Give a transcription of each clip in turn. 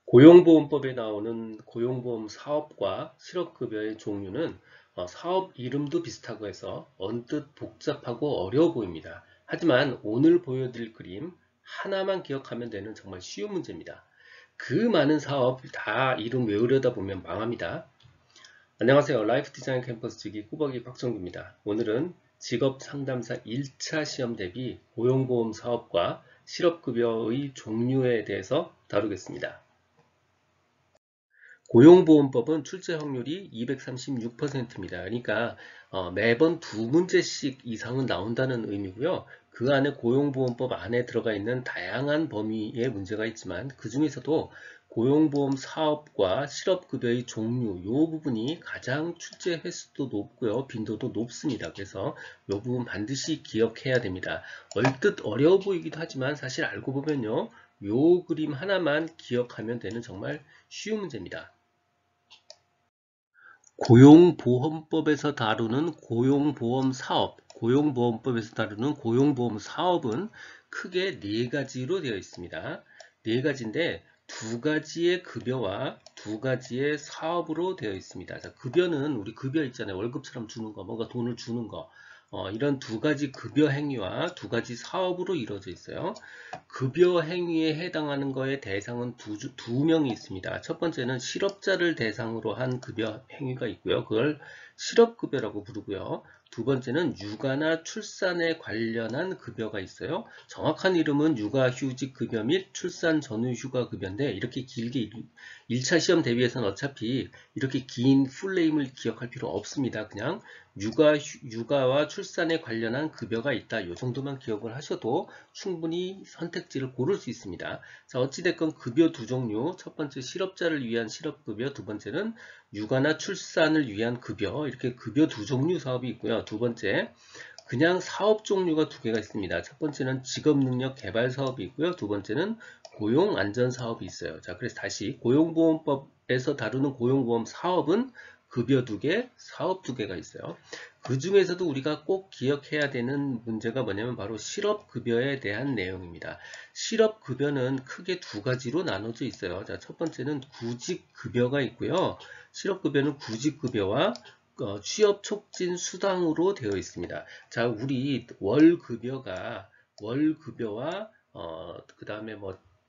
고용보험법에 나오는 고용보험 사업과 실업급여의 종류는 사업 이름도 비슷하고 해서 언뜻 복잡하고 어려워 보입니다. 하지만 오늘 보여드릴 그림 하나만 기억하면 되는 정말 쉬운 문제입니다. 그 많은 사업 다 이름 외우려다 보면 망합니다. 안녕하세요. 라이프 디자인 캠퍼스 직위 꾸벅이 박정규입니다. 오늘은 직업상담사 1차 시험 대비 고용보험 사업과 실업급여의 종류에 대해서 다루겠습니다. 고용보험법은 출제 확률이 236%입니다. 그러니까 매번 두 문제씩 이상은 나온다는 의미고요. 그 안에 고용보험법 안에 들어가 있는 다양한 범위의 문제가 있지만 그 중에서도 고용보험 사업과 실업급여의 종류 이 부분이 가장 출제 횟수도 높고요. 빈도도 높습니다. 그래서 이 부분 반드시 기억해야 됩니다. 얼뜻 어려워 보이기도 하지만 사실 알고 보면요. 이 그림 하나만 기억하면 되는 정말 쉬운 문제입니다. 고용보험법에서 다루는 고용보험 사업, 고용보험법에서 다루는 고용보험 사업은 크게 네 가지로 되어 있습니다. 네 가지인데 두 가지의 급여와 두 가지의 사업으로 되어 있습니다. 자, 급여는 우리 급여 있잖아요. 월급처럼 주는 거, 뭔가 돈을 주는 거. 이런 두 가지 급여 행위와 두 가지 사업으로 이루어져 있어요. 급여 행위에 해당하는 거의 대상은 두 명이 있습니다. 첫 번째는 실업자를 대상으로 한 급여 행위가 있고요. 그걸 실업급여라고 부르고요. 두 번째는 육아나 출산에 관련한 급여가 있어요. 정확한 이름은 육아휴직급여 및 출산 전후휴가급여인데 이렇게 길게 1차 시험 대비해서는 어차피 이렇게 긴 풀네임을 기억할 필요 없습니다. 그냥 육아와 출산에 관련한 급여가 있다. 이 정도만 기억을 하셔도 충분히 선택지를 고를 수 있습니다. 자, 어찌됐건 급여 두 종류, 첫 번째 실업자를 위한 실업급여, 두 번째는 육아나 출산을 위한 급여, 이렇게 급여 두 종류 사업이 있고요. 두 번째, 그냥 사업 종류가 두 개가 있습니다. 첫 번째는 직업능력 개발 사업이 있고요. 두 번째는 고용안전 사업이 있어요. 자, 그래서 다시 고용보험법에서 다루는 고용보험 사업은 급여 두 개, 사업 두 개가 있어요. 그 중에서도 우리가 꼭 기억해야 되는 문제가 뭐냐면 바로 실업급여에 대한 내용입니다. 실업급여는 크게 두 가지로 나눠져 있어요. 자, 첫 번째는 구직급여가 있고요. 실업급여는 구직급여와 취업 촉진 수당으로 되어 있습니다. 자, 우리 월급여와 그 다음에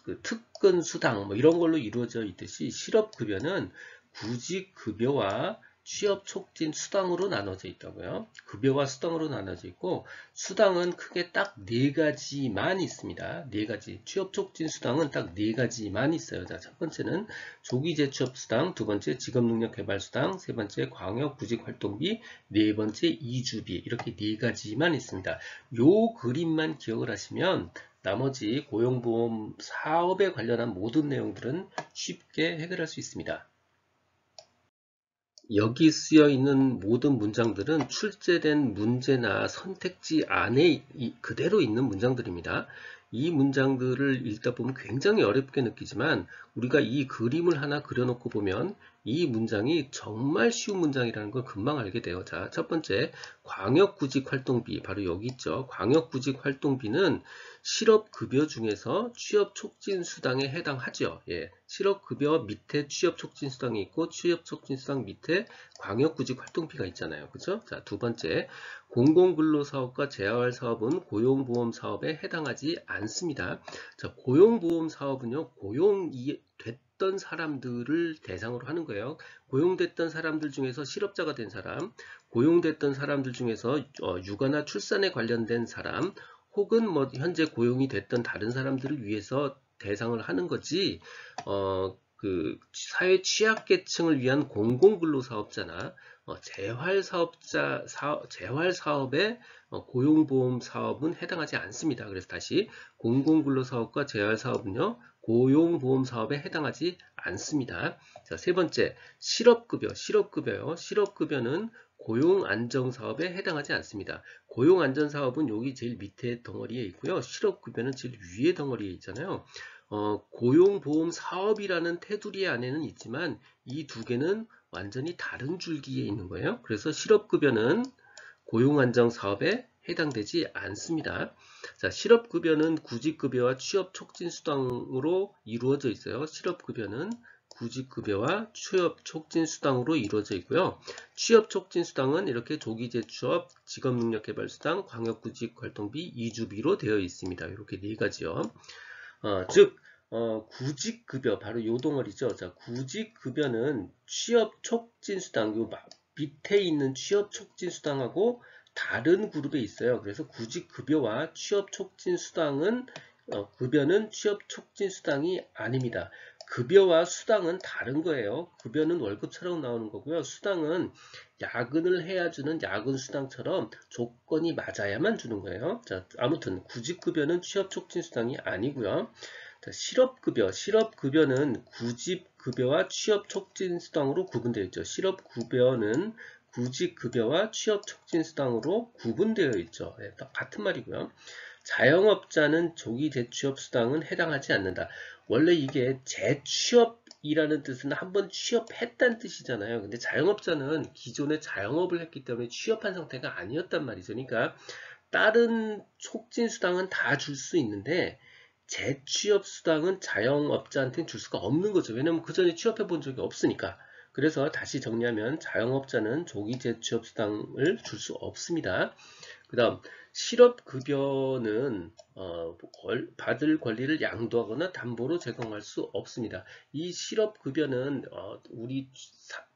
그 특근 수당 이런 걸로 이루어져 있듯이 실업급여는 구직급여와 취업 촉진 수당으로 나눠져 있다고요. 급여와 수당으로 나눠져 있고 수당은 크게 딱 네 가지만 있습니다. 네 가지. 취업 촉진 수당은 딱 네 가지만 있어요. 자, 첫 번째는 조기 재취업 수당, 두 번째 직업 능력 개발 수당, 세 번째 광역 구직 활동비, 네 번째 이주비. 이렇게 네 가지만 있습니다. 요 그림만 기억을 하시면 나머지 고용보험 사업에 관련한 모든 내용들은 쉽게 해결할 수 있습니다. 여기 쓰여 있는 모든 문장들은 출제된 문제나 선택지 안에 그대로 있는 문장들입니다. 이 문장들을 읽다 보면 굉장히 어렵게 느끼지만 우리가 이 그림을 하나 그려놓고 보면 이 문장이 정말 쉬운 문장이라는 걸 금방 알게 돼요. 자, 첫 번째 광역구직활동비 바로 여기 있죠. 광역구직활동비는 실업급여 중에서 취업촉진수당에 해당하죠. 예, 실업급여 밑에 취업촉진수당이 있고 취업촉진수당 밑에 광역구직활동비가 있잖아요. 그죠? 자, 두 번째, 공공근로사업과 재활사업은 고용보험사업에 해당하지 않습니다. 자, 고용보험사업은요, 고용이 됐던 사람들을 대상으로 하는 거예요. 고용됐던 사람들 중에서 실업자가 된 사람, 고용됐던 사람들 중에서 육아나 출산에 관련된 사람, 혹은 현재 고용이 됐던 다른 사람들을 위해서 대상을 하는 거지, 그 사회 취약계층을 위한 공공근로사업자나 재활사업에 고용보험 사업은 해당하지 않습니다. 그래서 다시 공공근로사업과 재활사업은요 고용보험 사업에 해당하지 않습니다. 자, 세 번째 실업급여요. 실업급여는 고용안정사업에 해당하지 않습니다. 고용안전사업은 여기 제일 밑에 덩어리에 있고요. 실업급여는 제일 위에 덩어리에 있잖아요. 고용보험 사업이라는 테두리 안에는 있지만 이 두 개는 완전히 다른 줄기에 있는 거예요. 그래서 실업급여는 고용안정사업에 해당되지 않습니다. 자, 실업급여는 구직급여와 취업촉진수당으로 이루어져 있어요. 실업급여는 구직급여와 취업촉진수당으로 이루어져 있고요. 취업촉진수당은 이렇게 조기재취업, 직업능력개발수당, 광역구직활동비, 이주비로 되어 있습니다. 이렇게 네 가지요. 즉 구직급여 바로 요 덩어리죠. 자, 구직급여는 취업촉진수당 요 밑에 있는 취업촉진수당하고 다른 그룹에 있어요. 그래서 구직급여와 취업촉진수당은 급여는 취업촉진수당이 아닙니다. 급여와 수당은 다른 거예요. 급여는 월급처럼 나오는 거고요. 수당은 야근을 해야 주는 야근수당처럼 조건이 맞아야만 주는 거예요. 자, 아무튼 구직급여는 취업촉진수당이 아니고요. 자, 실업급여는 구직급여와 취업촉진수당으로 구분되어 있죠. 실업급여는 구직급여와 취업촉진수당으로 구분되어 있죠. 네, 같은 말이고요. 자영업자는 조기재취업수당은 해당하지 않는다. 원래 이게 재취업이라는 뜻은 한번 취업했다는 뜻이잖아요. 근데 자영업자는 기존에 자영업을 했기 때문에 취업한 상태가 아니었단 말이죠. 그러니까 다른 촉진수당은 다 줄 수 있는데 재취업수당은 자영업자한테는 줄 수가 없는 거죠. 왜냐면 그 전에 취업해 본 적이 없으니까. 그래서 다시 정리하면 자영업자는 조기 재취업수당을 줄 수 없습니다. 그 다음 실업급여는 받을 권리를 양도하거나 담보로 제공할 수 없습니다. 이 실업급여는 우리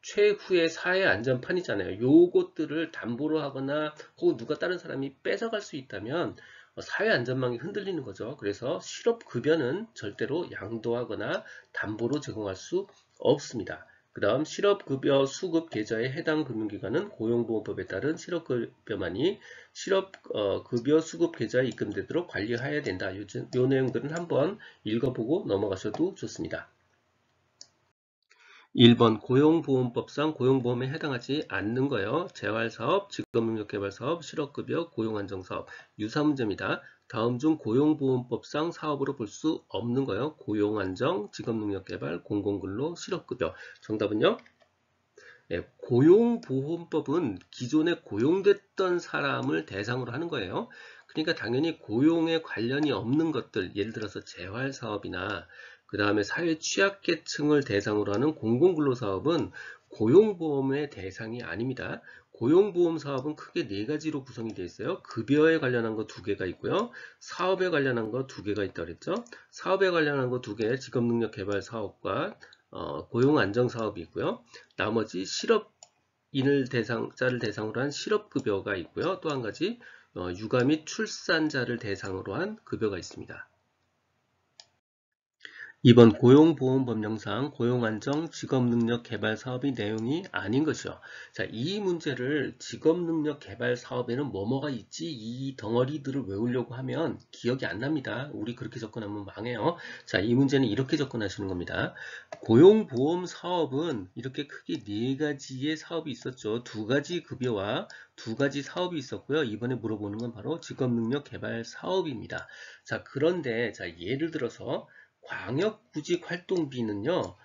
최후의 사회 안전판이잖아요. 요것들을 담보로 하거나 혹은 누가 다른 사람이 뺏어갈 수 있다면 사회 안전망이 흔들리는 거죠. 그래서 실업급여는 절대로 양도하거나 담보로 제공할 수 없습니다. 그 다음 실업급여 수급 계좌에 해당 금융기관은 고용보험법에 따른 실업급여만이 실업급여 수급 계좌에 입금되도록 관리해야 된다. 요 내용들은 한번 읽어보고 넘어가셔도 좋습니다. 1번 고용보험법상 고용보험에 해당하지 않는 거예요. 재활사업, 직업능력개발사업, 실업급여, 고용안정사업. 유사문제입니다. 다음 중 고용보험법상 사업으로 볼 수 없는 거예요. 고용안정, 직업능력개발, 공공근로, 실업급여. 정답은요? 네, 고용보험법은 기존에 고용됐던 사람을 대상으로 하는 거예요. 그러니까 당연히 고용에 관련이 없는 것들, 예를 들어서 재활사업이나 그 다음에 사회 취약계층을 대상으로 하는 공공근로사업은 고용보험의 대상이 아닙니다. 고용보험 사업은 크게 네 가지로 구성이 되어 있어요. 급여에 관련한 거 두 개가 있고요. 사업에 관련한 거 두 개가 있다고 그랬죠. 사업에 관련한 거 두 개, 직업능력개발 사업과 고용안정사업이 있고요. 나머지 자를 대상으로 한 실업급여가 있고요. 또 한 가지 육아 및 출산자를 대상으로 한 급여가 있습니다. 2번 고용보험법령상 고용안정 직업능력개발 사업의 내용이 아닌 것이요. 자, 이 문제를 직업능력개발 사업에는 뭐뭐가 있지 이 덩어리들을 외우려고 하면 기억이 안 납니다. 우리 그렇게 접근하면 망해요. 자, 이 문제는 이렇게 접근하시는 겁니다. 고용보험 사업은 이렇게 크게 네 가지의 사업이 있었죠. 두 가지 급여와 두 가지 사업이 있었고요. 이번에 물어보는 건 바로 직업능력개발 사업입니다. 자, 그런데 자, 예를 들어서 광역구직활동비는요,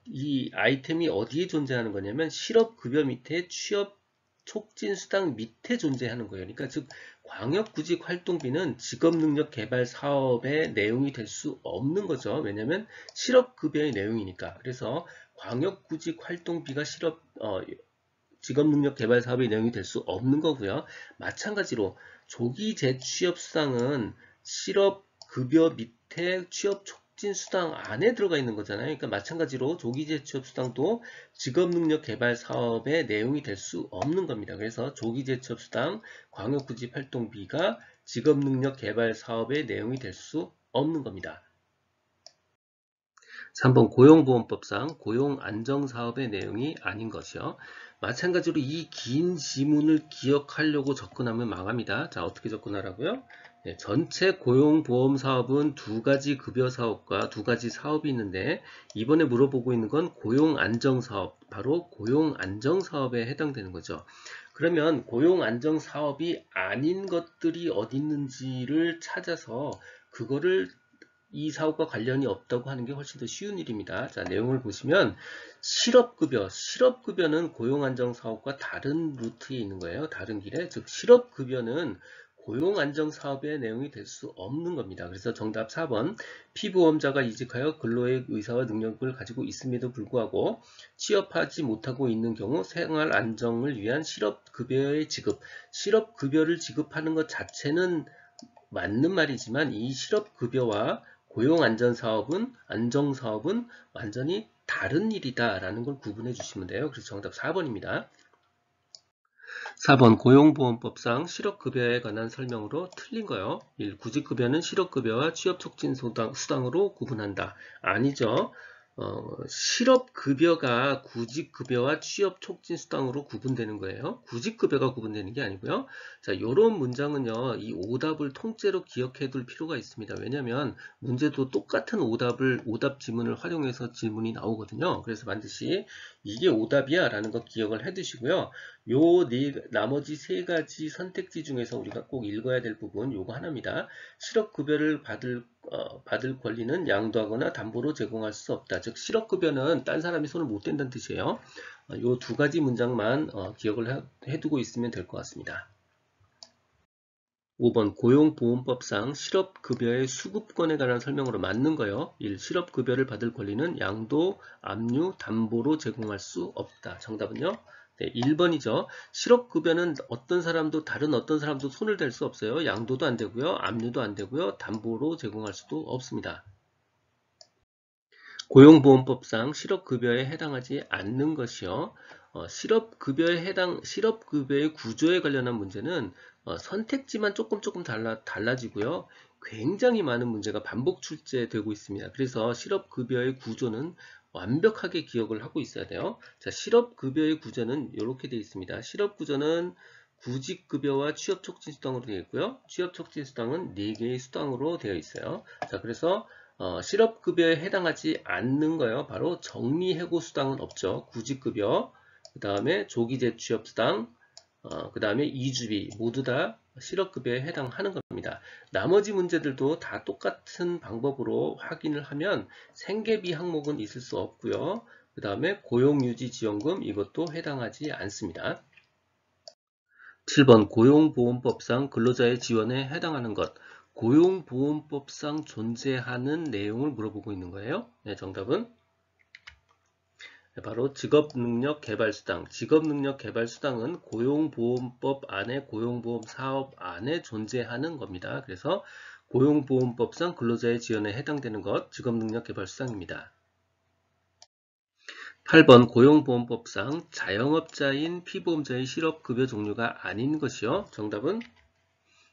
이 아이템이 어디에 존재하는 거냐면 실업급여 밑에 취업촉진수당 밑에 존재하는 거예요. 그러니까 즉 광역구직활동비는 직업능력개발사업의 내용이 될 수 없는 거죠. 왜냐하면 실업급여의 내용이니까. 그래서 광역구직활동비가 직업능력개발사업의 내용이 될 수 없는 거고요. 마찬가지로 조기재취업수당은 실업급여 밑에 취업촉진수당 안에 들어가 있는 거잖아요. 그러니까 마찬가지로 조기재취업수당도 직업능력개발사업의 내용이 될 수 없는 겁니다. 그래서 조기재취업수당, 광역구직활동비가 직업능력개발사업의 내용이 될 수 없는 겁니다. 3번 고용보험법상 고용안정사업의 내용이 아닌 것이요. 마찬가지로 이 긴 지문을 기억하려고 접근하면 망합니다. 자, 어떻게 접근하라고요? 네, 전체 고용보험 사업은 두 가지 급여 사업과 두 가지 사업이 있는데 이번에 물어보고 있는 건 고용안정사업, 바로 고용안정사업에 해당되는 거죠. 그러면 고용안정사업이 아닌 것들이 어디 있는지를 찾아서 그거를 이 사업과 관련이 없다고 하는 게 훨씬 더 쉬운 일입니다. 자, 내용을 보시면 실업급여는 고용안정사업과 다른 루트에 있는 거예요. 다른 길에. 즉 실업급여는 고용안정사업의 내용이 될 수 없는 겁니다. 그래서 정답 4번 피보험자가 이직하여 근로의 의사와 능력을 가지고 있음에도 불구하고 취업하지 못하고 있는 경우 생활 안정을 위한 실업급여의 지급, 실업급여를 지급하는 것 자체는 맞는 말이지만 이 실업급여와 안정사업은 완전히 다른 일이다라는 걸 구분해 주시면 돼요. 그래서 정답 4번입니다. 4번 고용보험법상 실업급여에 관한 설명으로 틀린 거요. 1. 구직급여는 실업급여와 취업촉진수당으로 구분한다. 아니죠. 실업급여가 구직급여와 취업촉진수당으로 구분되는 거예요. 구직급여가 구분되는 게 아니고요. 자, 이런 문장은요, 이 오답을 통째로 기억해 둘 필요가 있습니다. 왜냐하면 문제도 똑같은 오답 지문을 활용해서 질문이 나오거든요. 그래서 반드시 이게 오답이야 라는 거 기억을 해 두시고요. 나머지 세 가지 선택지 중에서 우리가 꼭 읽어야 될 부분 요거 하나입니다. 실업급여를 받을 권리는 양도하거나 담보로 제공할 수 없다. 즉 실업급여는 딴 사람이 손을 못 댄다는 뜻이에요. 요 두 가지 문장만 기억을 해두고 있으면 될 것 같습니다. 5번 고용보험법상 실업급여의 수급권에 관한 설명으로 맞는 거요. 1. 실업급여를 받을 권리는 양도, 압류, 담보로 제공할 수 없다. 정답은요? 네, 1번이죠. 실업급여는 다른 어떤 사람도 손을 댈 수 없어요. 양도도 안 되고요. 압류도 안 되고요. 담보로 제공할 수도 없습니다. 고용보험법상 실업급여에 해당하지 않는 것이요. 실업급여의 구조에 관련한 문제는 선택지만 조금 달라지고요. 굉장히 많은 문제가 반복 출제되고 있습니다. 그래서 실업급여의 구조는 완벽하게 기억을 하고 있어야 돼요. 자, 실업급여의 구조는 이렇게 되어 있습니다. 실업구조는 구직급여와 취업촉진수당으로 되어 있고요. 취업촉진수당은 4개의 수당으로 되어 있어요. 자, 그래서 실업급여에 해당하지 않는 거요. 바로 정리해고수당은 없죠. 구직급여, 그 다음에 조기재취업수당, 그 다음에 이주비 모두 다 실업급여에 해당하는 겁니다. 나머지 문제들도 다 똑같은 방법으로 확인을 하면 생계비 항목은 있을 수 없고요. 그 다음에 고용유지지원금 이것도 해당하지 않습니다. 7번 고용보험법상 근로자의 지원에 해당하는 것. 고용보험법상 존재하는 내용을 물어보고 있는 거예요. 네, 정답은 바로 직업능력개발수당. 직업능력개발수당은 고용보험법 안에 고용보험 사업 안에 존재하는 겁니다. 그래서 고용보험법상 근로자의 지원에 해당되는 것 직업능력개발수당입니다. 8번 고용보험법상 자영업자인 피보험자의 실업급여 종류가 아닌 것이요. 정답은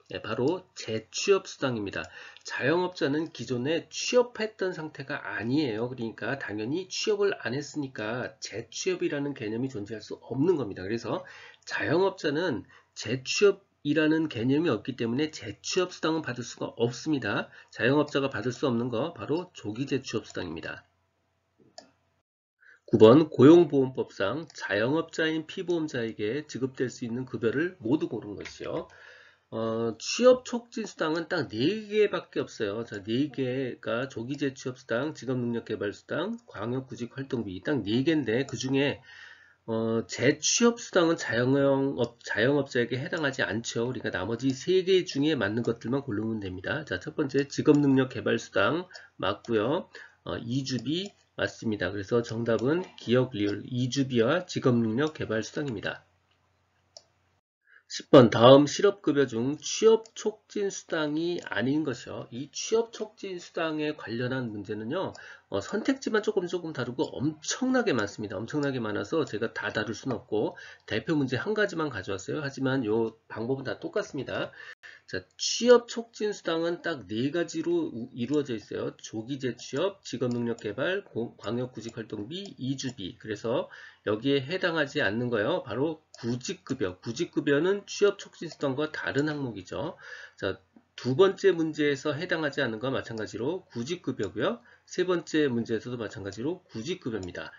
네, 바로 재취업수당입니다. 자영업자는 기존에 취업했던 상태가 아니에요. 그러니까 당연히 취업을 안 했으니까 재취업이라는 개념이 존재할 수 없는 겁니다. 그래서 자영업자는 재취업이라는 개념이 없기 때문에 재취업수당은 받을 수가 없습니다. 자영업자가 받을 수 없는 거 바로 조기재취업수당입니다. 9번 고용보험법상 자영업자인 피보험자에게 지급될 수 있는 급여를 모두 고른 것이요. 취업촉진수당은 딱 4개밖에 없어요. 자, 4개가 조기재취업수당, 직업능력개발수당, 광역구직활동비 딱 4개인데 그 중에 재취업수당은 자영업자에게 해당하지 않죠. 그러니까 나머지 3개 중에 맞는 것들만 고르면 됩니다. 자, 첫 번째 직업능력개발수당 맞고요. 이주비 맞습니다. 그래서 정답은 기억리을 이주비와 직업능력개발수당입니다. 10번 다음 실업급여 중 취업촉진수당이 아닌 것이요. 이 취업촉진수당에 관련한 문제는요. 선택지만 조금 다르고 엄청나게 많습니다. 엄청나게 많아서 제가 다 다룰 수는 없고 대표 문제 한 가지만 가져왔어요. 하지만 이 방법은 다 똑같습니다. 자, 취업촉진수당은 딱 4가지로 이루어져 있어요. 조기재취업, 직업능력개발, 광역구직활동비, 이주비. 그래서 여기에 해당하지 않는 거예요. 바로 구직급여. 구직급여는 취업촉진수당과 다른 항목이죠. 자, 두 번째 문제에서 해당하지 않는 건 마찬가지로 구직급여고요. 세 번째 문제에서도 마찬가지로 구직급여입니다.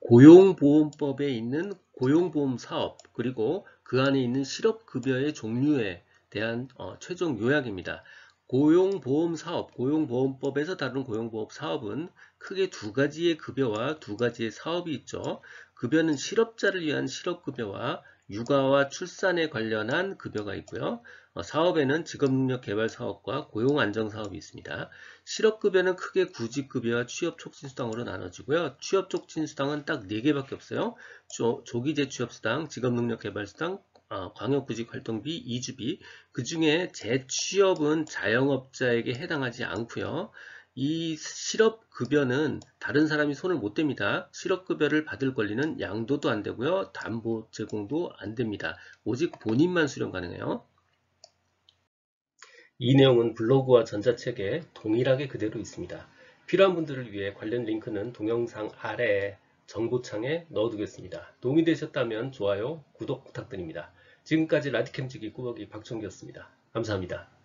고용보험법에 있는 고용보험 사업 그리고 그 안에 있는 실업급여의 종류에 대한 최종 요약입니다. 고용보험사업, 고용보험법에서 다루는 고용보험 사업은 크게 두 가지의 급여와 두 가지의 사업이 있죠. 급여는 실업자를 위한 실업급여와 육아와 출산에 관련한 급여가 있고요. 사업에는 직업능력개발사업과 고용안정사업이 있습니다. 실업급여는 크게 구직급여와 취업촉진수당으로 나눠지고요. 취업촉진수당은 딱 4개밖에 없어요. 조기재취업수당, 직업능력개발수당, 광역구직활동비, 이주비, 그 중에 재취업은 자영업자에게 해당하지 않고요. 이 실업급여는 다른 사람이 손을 못 댑니다. 실업급여를 받을 권리는 양도도 안 되고요. 담보 제공도 안 됩니다. 오직 본인만 수령 가능해요. 이 내용은 블로그와 전자책에 동일하게 그대로 있습니다. 필요한 분들을 위해 관련 링크는 동영상 아래에 정보창에 넣어두겠습니다. 도움이 되셨다면 좋아요, 구독 부탁드립니다. 지금까지 라디캠지기 꾸벅이 박종기였습니다. 감사합니다.